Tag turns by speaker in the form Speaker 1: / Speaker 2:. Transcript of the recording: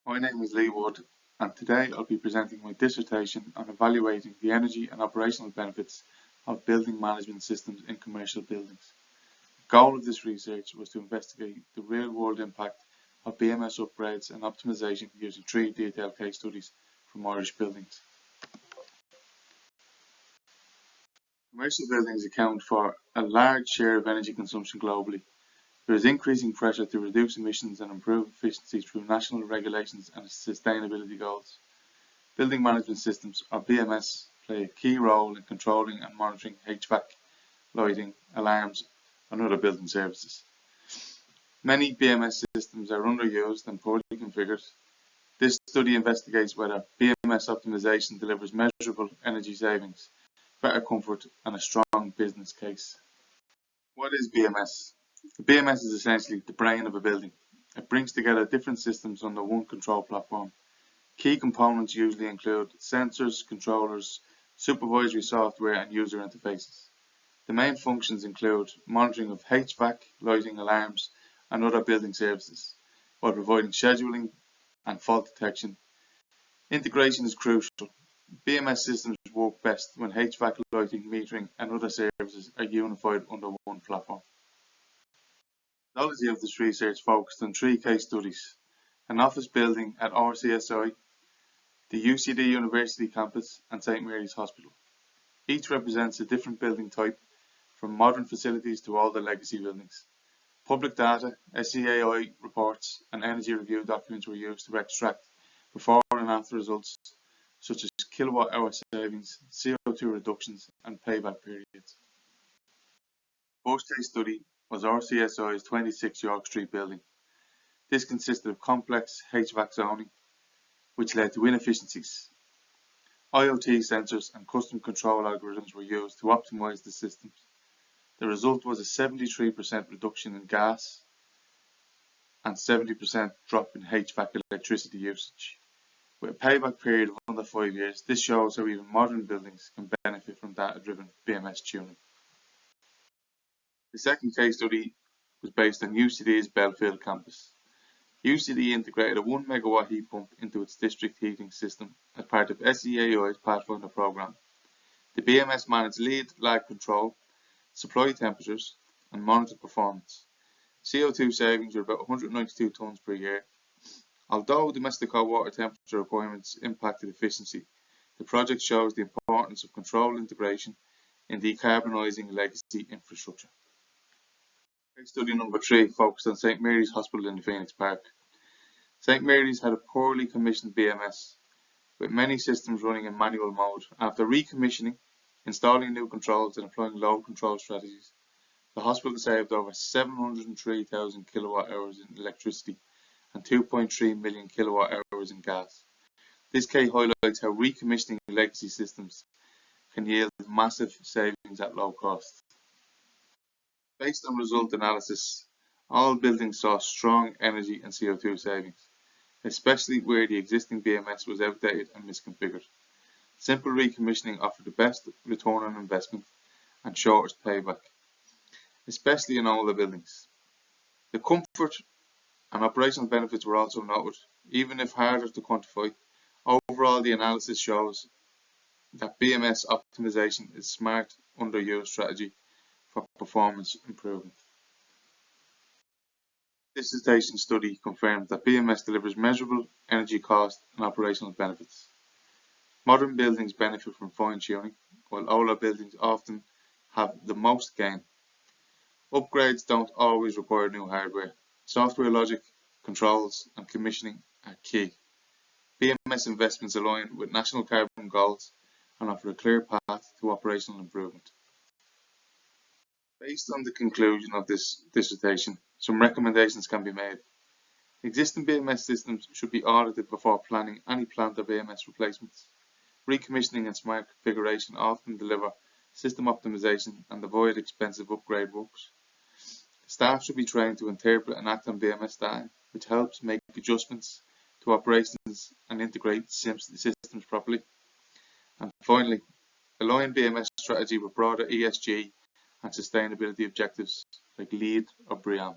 Speaker 1: My name is Lee Wood, and today I'll be presenting my dissertation on evaluating the energy and operational benefits of building management systems in commercial buildings. The goal of this research was to investigate the real-world impact of BMS upgrades and optimization using 3 detailed case studies from Irish buildings. Commercial buildings account for a large share of energy consumption globally. There is increasing pressure to reduce emissions and improve efficiency through national regulations and sustainability goals. Building management systems, or BMS, play a key role in controlling and monitoring HVAC, lighting, alarms, and other building services. Many BMS systems are underused and poorly configured. This study investigates whether BMS optimization delivers measurable energy savings, better comfort, and a strong business case. What is BMS? The BMS is essentially the brain of a building. It brings together different systems under one control platform. Key components usually include sensors, controllers, supervisory software, and user interfaces. The main functions include monitoring of HVAC, lighting, alarms, and other building services, while providing scheduling and fault detection. Integration is crucial. BMS systems work best when HVAC, lighting, metering, and other services are unified under one platform. The methodology of this research focused on 3 case studies: an office building at RCSI, the UCD University campus, and St Mary's Hospital. Each represents a different building type, from modern facilities to older legacy buildings. Public data, SCAI reports, and energy review documents were used to extract before and after results, such as kilowatt hour savings, CO2 reductions, and payback periods. The first case study was RCSI's 26 York Street building. This consisted of complex HVAC zoning, which led to inefficiencies. IoT sensors and custom control algorithms were used to optimize the systems. The result was a 73% reduction in gas and 70% drop in HVAC electricity usage. With a payback period of under 5 years, this shows how even modern buildings can benefit from data-driven BMS tuning. The second case study was based on UCD's Belfield campus. UCD integrated a 1 megawatt heat pump into its district heating system as part of SCAI's Pathfinder program. The BMS managed lead lag control, supply temperatures, and monitored performance. CO2 savings were about 192 tonnes per year. Although domestic hot water temperature requirements impacted efficiency, the project shows the importance of control integration in decarbonising legacy infrastructure. Case study number 3 focused on St Mary's Hospital in Phoenix Park. St Mary's had a poorly commissioned BMS, with many systems running in manual mode. After recommissioning, installing new controls, and applying load control strategies, the hospital saved over 703,000 kilowatt hours in electricity and 2.3 million kilowatt hours in gas. This case highlights how recommissioning legacy systems can yield massive savings at low cost. Based on result analysis, all buildings saw strong energy and CO2 savings, especially where the existing BMS was outdated and misconfigured. Simple recommissioning offered the best return on investment and shortest payback, especially in older buildings. The comfort and operational benefits were also noted, even if harder to quantify. Overall, the analysis shows that BMS optimization is a smart, underused strategy for performance improvement. This dissertation study confirms that BMS delivers measurable energy cost and operational benefits. Modern buildings benefit from fine-tuning, while older buildings often have the most gain. Upgrades don't always require new hardware. Software logic, controls, and commissioning are key. BMS investments align with national carbon goals and offer a clear path to operational improvement. Based on the conclusion of this dissertation, some recommendations can be made. Existing BMS systems should be audited before planning any plant or BMS replacements. Recommissioning and smart configuration often deliver system optimization and avoid expensive upgrade works. Staff should be trained to interpret and act on BMS data, which helps make adjustments to operations and integrate systems properly. And finally, align BMS strategy with broader ESG and sustainability objectives like LEED or BREEAM.